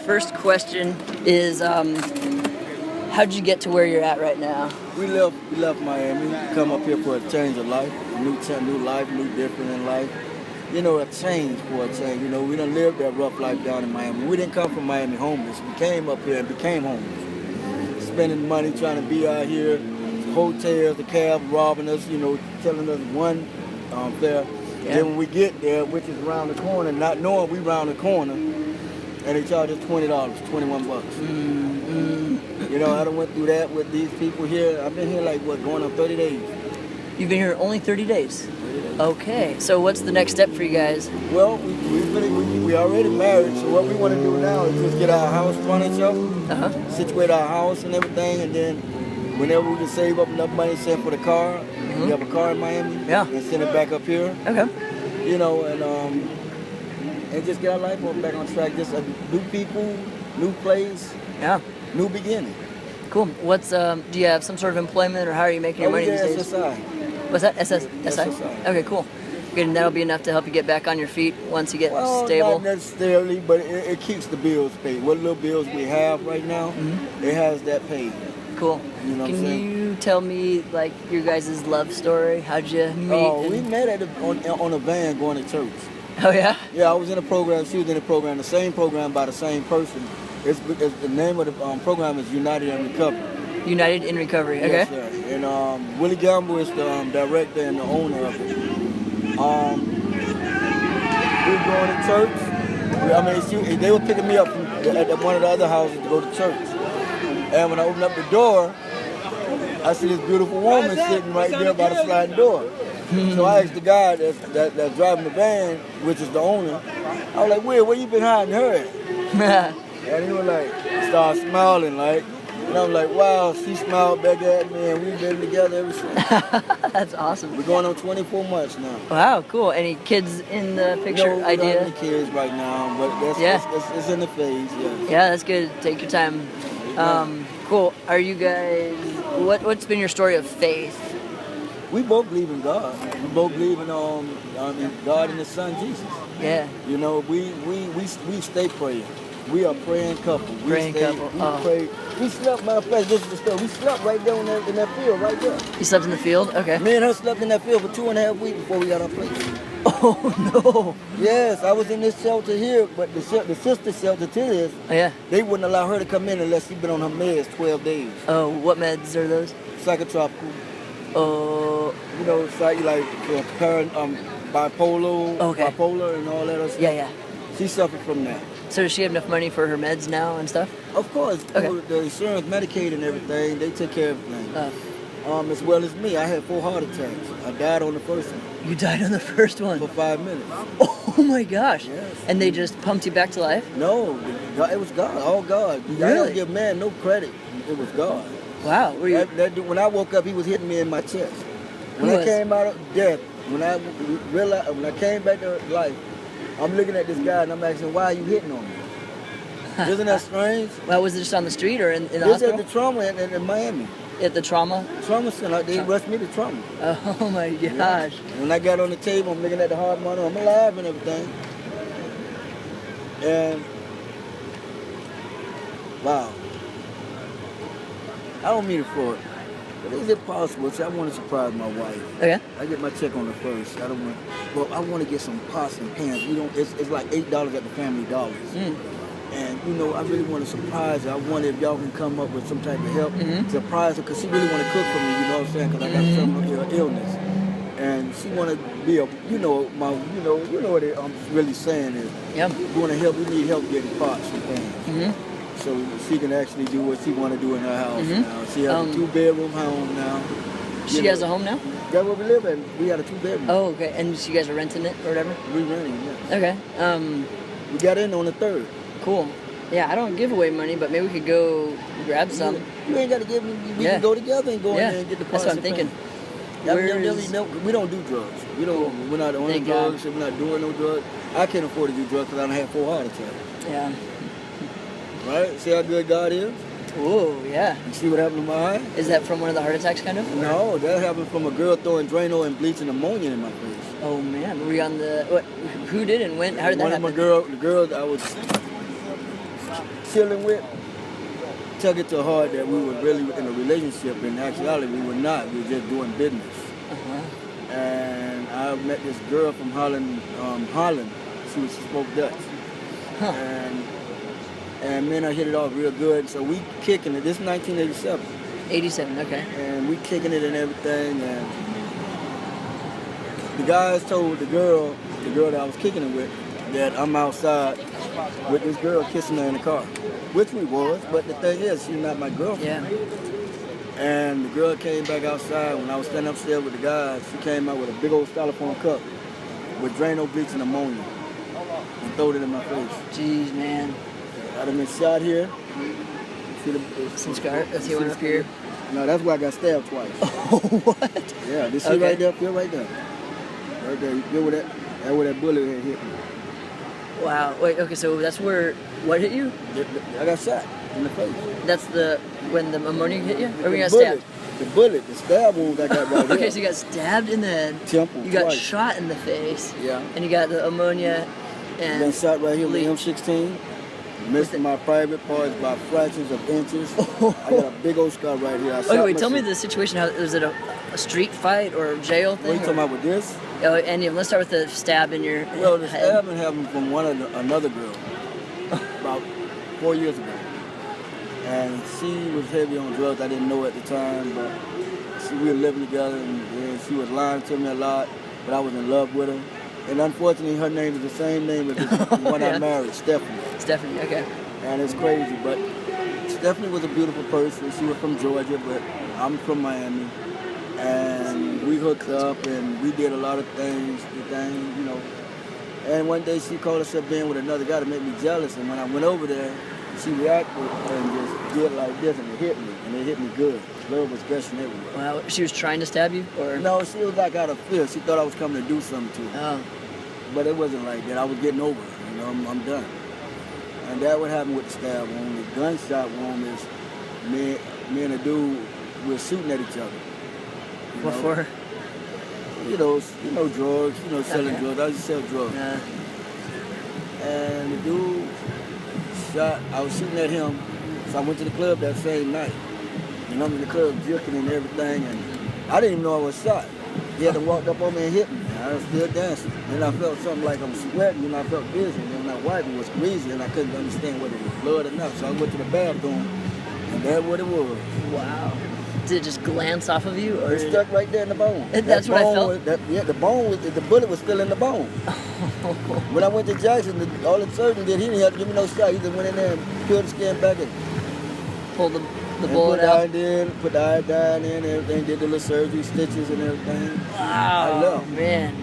first question is, how'd you get to where you're at right now? We left Miami, come up here for a change of life, new life, new different in life. You know, a change for a change. You know, we done lived that rough life down in Miami. We didn't come from Miami homeless. We came up here and became homeless. Spending money trying to be out here, hotels, the cab robbing us, you know, telling us one fare. Yeah. Then when we get there, which is around the corner, not knowing we round the corner, and they charge us $20, $21 bucks. Mm-hmm. You know, I done went through that with these people here. I've been here like, going on 30 days. You've been here only 30 days? Okay, so what's the next step for you guys? Well, we already married, so what we want to do now is just get our house furniture, situate our house and everything, and then whenever we can save up enough money, send for the car. We have a car in Miami, and send it back up here. Okay. You know, and just get our life back on track. Just new people, new place, new beginning. Cool. What's do you have some sort of employment, or how are you making your money these days? SSI. What's that? SSI? Okay, cool. Good, and that'll be enough to help you get back on your feet once you get stable? Not necessarily, but it keeps the bills paid. What little bills we have right now, it has that paid. Cool. You know Can you tell me, like, your guys' love story? How'd you meet? Oh, we met on a van going to church. Oh, yeah? Yeah, I was in a program. She was in a program, the same program by the same person. It's the name of the program is United in Recovery. United in Recovery, okay. Yes, sir. And Willie Gamble is the director and the owner of it. We were going to church. They were picking me up at one of the other houses to go to church. And when I opened up the door, I see this beautiful woman sitting right there by the sliding door. So I asked the guy that's driving the van, which is the owner, I was like, where you been hiding her at? And he was like, started smiling, like, and I was like, wow, she smiled back at me, and we've been together ever since. That's awesome. We're going on 24 months now. Wow, cool. Any kids in the picture? No, we don't have any kids right now, but it's in the phase, yeah. Yeah, that's good. Take your time. Cool. Are you guys, what's been your story of faith? We both believe in God. We both believe in God and His Son Jesus. Yeah. You know, we stay praying. We are praying couple. We pray. We slept, matter of fact, this is the story. We slept right there in that field, right there. You slept in the field? Okay. Me and her slept in that field for 2.5 weeks before we got our place. Oh, no. Yes, I was in this shelter here, but the sister shelter to this, they wouldn't allow her to come in unless she'd been on her meds 12 days. Oh, what meds are those? Psychotropical. You know, like bipolar and all that other stuff. Yeah. She suffered from that. So does she have enough money for her meds now and stuff? Of course. Okay. The insurance, Medicaid and everything, they took care of everything. As well as me. I had 4 heart attacks. I died on the first one. You died on the first one? For 5 minutes. Oh my gosh. Yes. And they just pumped you back to life? No, it was God, all God. Really? I don't give man no credit. It was God. Wow. When I woke up, he was hitting me in my chest. When I came out of death, when I came back to life, I'm looking at this guy and I'm asking, why are you hitting on me? Isn't that strange? Well, was it just on the street or in the hospital? hospital? This at the trauma in Miami. At the trauma? Trauma center. They rushed me to trauma. Oh my gosh. When I got on the table, I'm looking at the hard monitor. I'm alive and everything. And wow. I don't mean it for it. But is it possible? See, I want to surprise my wife. Okay. I get my check on the first. I want to get some pots and pans. It's like $8 at the Family Dollars. And, you know, I really want to surprise her. I wonder if y'all can come up with some type of help. Surprise her, because she really want to cook for me, you know what I'm saying? Because I got some illness. And she want to be you know what I'm really saying is, we want to help, we need help getting pots and pans. So she can actually do what she want to do in her house now. She has a 2-bedroom home now. She has a home now? That's where we live in. We got a 2-bedroom. Oh, okay. And you guys are renting it or whatever? We're renting, yes. Okay. We got in on the 3rd. Cool. Yeah, I don't give away money, but maybe we could go grab some. You ain't got to give me. We can go together and go in there and get the pots. That's what I'm thinking. We don't do drugs. We're not on drugs. We're not doing no drugs. I can't afford to do drugs because I don't have 4 heart attacks. Yeah. Right? See how good God is? Whoa, yeah. You see what happened to my eye? Is that from one of the heart attacks, kind of? No, that happened from a girl throwing drano and bleaching ammonia in my face. Oh man, were you on the? What? Who did and when? How did that happen? The girl I was chilling with took it to heart that we were really in a relationship. In actuality, we were not. We were just doing business. And I met this girl from Holland. She spoke Dutch. And me and I hit it off real good. So we kicking it. This is 1987. 87, okay. And we kicking it and everything. And the guys told the girl that I was kicking it with, that I'm outside with this girl kissing her in the car, which we was. But the thing is, she's not my girlfriend. Yeah. And the girl came back outside when I was standing upstairs with the guys. She came out with a big old styrofoam cup with drano, bleach, and ammonia, and throwed it in my face. Jeez, man. I'd have been shot here. See the Some scar? Let's see one up here. No, that's where I got stabbed twice. Oh, what? Yeah, this shit right there, feel right there. Right there, you feel where that bullet had hit me. Wow. Wait, okay, so that's where, what hit you? I got shot in the face. That's when the ammonia hit you? Or when you got bullet, stabbed? the stab wound I got right Okay, here. so you got stabbed in the head. Temple You got twice. shot in the face. Yeah. And you got the ammonia and Been shot right here with bleach. M16. Missed my private parts by fractions of inches. I got a big old scar right here. Okay, wait, tell me the situation. How was it a street fight or a jail thing? What are you talking about with this? Oh, and let's start with the stab in your Well, the head. stabbing happened from another girl about 4 years ago. And she was heavy on drugs. I didn't know at the time, but we were living together, and she was lying to me a lot, but I was in love with her. And unfortunately, her name is the same name as the one I married, Stephanie. Stephanie, okay. And it's crazy, but Stephanie was a beautiful person. She was from Georgia, but I'm from Miami. And we hooked up, and we did a lot of things, you know. And one day she called herself being with another guy to make me jealous. And when I went over there, she reacted and just did like this, and it hit me. And it hit me good. Blood was gushing everywhere. Wow, she was trying to stab you, or No, she was like out of fear. She thought I was coming to do something to her. Oh, But it wasn't like that. I was getting over it. You know, I'm done. And that what happened with the stab wound. The gunshot wound is me and a dude were shooting at each other. You what know? for? You know drugs. You know, selling Okay. drugs. I used to sell drugs. Yeah. And the dude shot. I was shooting at him, so I went to the club that same night. And I'm in the club jerking and everything, and I didn't even know I was shot. He had to walk up on me and hit me. I was still dancing. And I felt something like I'm sweating, and I felt dizzy. And my wife was greasy, and I couldn't understand whether it was blood or not. So I went to the bathroom, and that's what it was. Wow. Did it just glance off of you, or It stuck right there in the bone. That's what I felt? The bullet was still in the bone. When I went to Jackson, all the surgeon did, he didn't have to give me no shot. He just went in there and peeled the skin back and pull the and bullet out? put the iodine in, everything, did the little surgery, stitches and everything. I Wow, left. man.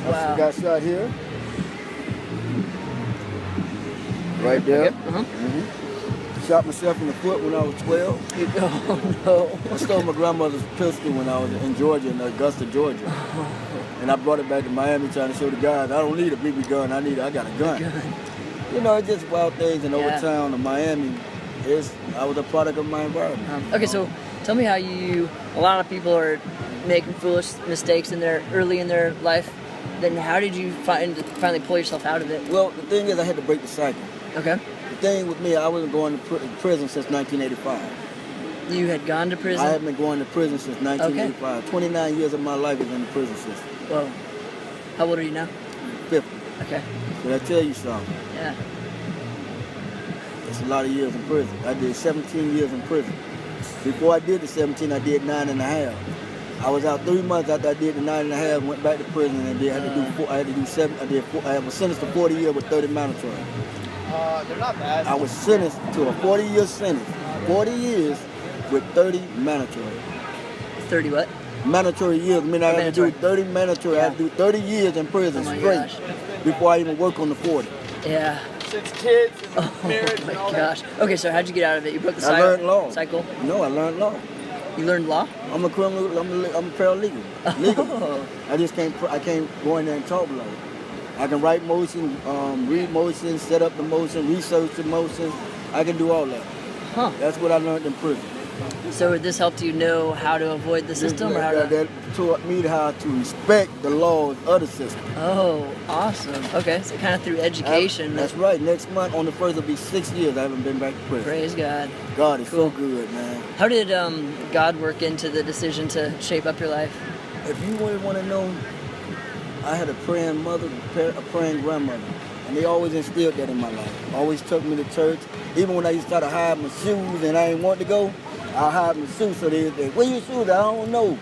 I Wow. got shot here. Right there. Okay. Uh-huh. Shot myself in the foot when I was 12. Oh, no. I stole my grandmother's pistol when I was in Georgia, in Augusta, Georgia. And I brought it back to Miami trying to show the guys, I don't need a BB gun, I got a gun. You know, it's just wild things. And over town in Miami, I was a product of my environment. Okay, so tell me how a lot of people are making foolish mistakes early in their life. Then how did you finally pull yourself out of it? Well, the thing is, I had to break the cycle. Okay. The thing with me, I wasn't going to prison since 1985. You had gone to prison? I haven't been going to prison since 1985. Okay. 29 years of my life is in the prison system. Whoa. How old are you now? 50. Okay. Did I tell you something? Yeah. It's a lot of years in prison. I did 17 years in prison. Before I did the 17, I did 9.5. I was out 3 months after I did the 9.5, went back to prison, and then I was sentenced to 40 years with 30 mandatory. They're not bad. I was sentenced to a 40-year sentence. 40 years with 30 mandatory. 30 what? Mandatory years. I mean, I had to do 30 mandatory. I had to do 30 years in prison straight before I even work on the 40. Yeah. 6 kids and marriage and all Gosh. Okay, so how'd you get out of it? You broke the I learned law. cycle? No, I learned law. You learned law? I'm a criminal. I'm a paralegal. Legal. I can't go in there and talk law. I can write motion, read motions, set up the motion, research the motion. I can do all that. Huh. That's what I learned in prison. So this helped you know how to avoid the system, or how to? That taught me how to respect the laws of the system. Oh, awesome. Okay, so kind of through education. That's right. Next month on the 1st will be 6 years I haven't been back to prison. Praise God. God is Cool. so good, man. How did God work into the decision to shape up your life? If you really want to know, I had a praying mother, a praying grandmother, and they always instilled that in my life. Always took me to church. Even when I used to try to hide my shoes and I didn't want to go, I'll hide my shoes. So they say, where your shoes? I don't know.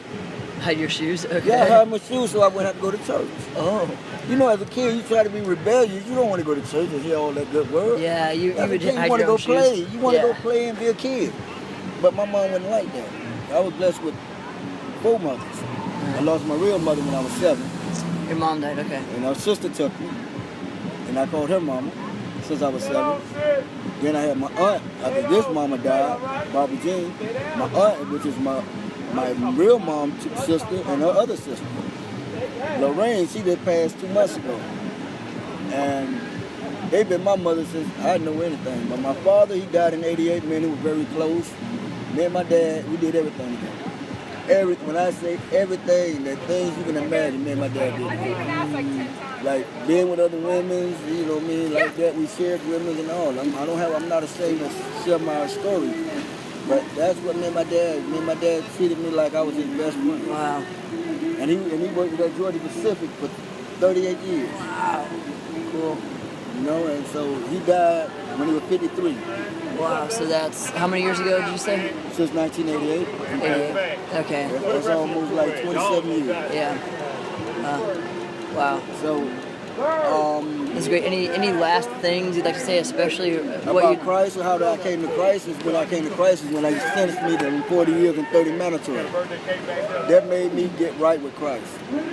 Hide your shoes? Okay. Yeah, I hide my shoes so I wouldn't have to go to church. Oh. You know, as a kid, you try to be rebellious. You don't want to go to church and hear all that good word. Yeah, you would you hide want to your go own play. shoes. You want to Yeah. go play and be a kid. But my mom wasn't like that. I was blessed with 4 mothers. I lost my real mother when I was 7. Your mom died, okay. And our sister took me. And I called her mama since I was 7. Then I had my aunt. After this mama died, Bobby Jean, my aunt, which is my real mom's sister and her other sister. Lorraine, she did pass 2 months ago. And they've been my mother since I didn't know anything. But my father, he died in '88. Me and he were very close. Me and my dad, we did everything together. When I say everything, the things you can imagine, me and my dad did together. Like being with other women, you know what I mean, like that. We shared women and all. I'm not ashamed to share my story. But that's what me and my dad treated me like I was his best friend. Wow. And he worked at Georgia Pacific for 38 years. Wow. Cool. You know, and so he died when he was 53. Wow, so that's, how many years ago did you say? Since 1988. 88. Okay. That's almost like 27 years. Yeah. Wow. So, That's great. Any last things you'd like to say, especially what about you... Christ, or how I came to Christ, is when I came to Christ is when they sentenced me to 40 years and 30 mandatory. That made me get right with Christ.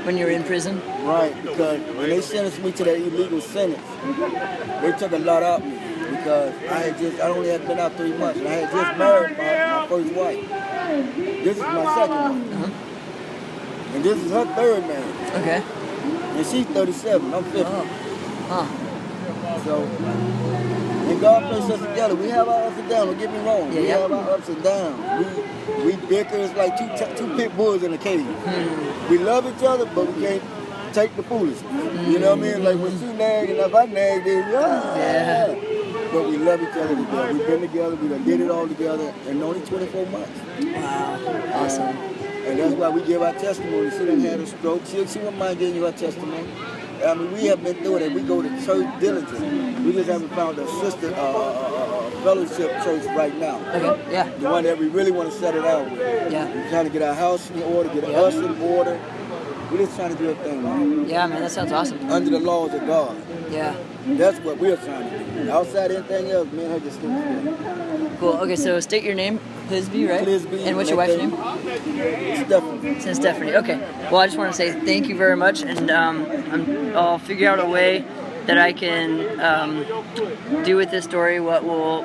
When you were in prison? Right, because when they sentenced me to that illegal sentence, they took a lot out of me because I only had been out 3 months and I had just married my first wife. This is my second wife. Uh-huh. And this is her third marriage. Okay. And she's 37, I'm 50. Oh. Huh. So, and God placed us together. We have our ups and downs, don't get me wrong. Yeah, we yeah. have our ups and downs. We bicker, it's like two pit bulls in a cage. We love each other, but we can't take the foolishness. You know what I mean? Like when she nagged and if I nagged, then Yeah. But we love each other together. We've been together, we done did it all together in only 24 months. Wow. Awesome. And that's why we give our testimony. She done had a stroke. She wouldn't mind giving you our testimony. I mean, we have been through it, and we go to church diligently. We just haven't found a sister fellowship church right now. Okay, yeah. The one that we really want to set it out with. Yeah. We're trying to get our house in order, get us in order. We're just trying to do a thing, man. Yeah, man, that sounds awesome. Under the laws of God. Yeah. That's what we're trying to do. Outside anything else, me and her just stick together. Cool. Okay, so state your name, Clisby, right? Clisby. And what's your wife's name? Stephanie. Since Stephanie. Okay. Well, I just want to say thank you very much, and I'll figure out a way that I can do with this story what will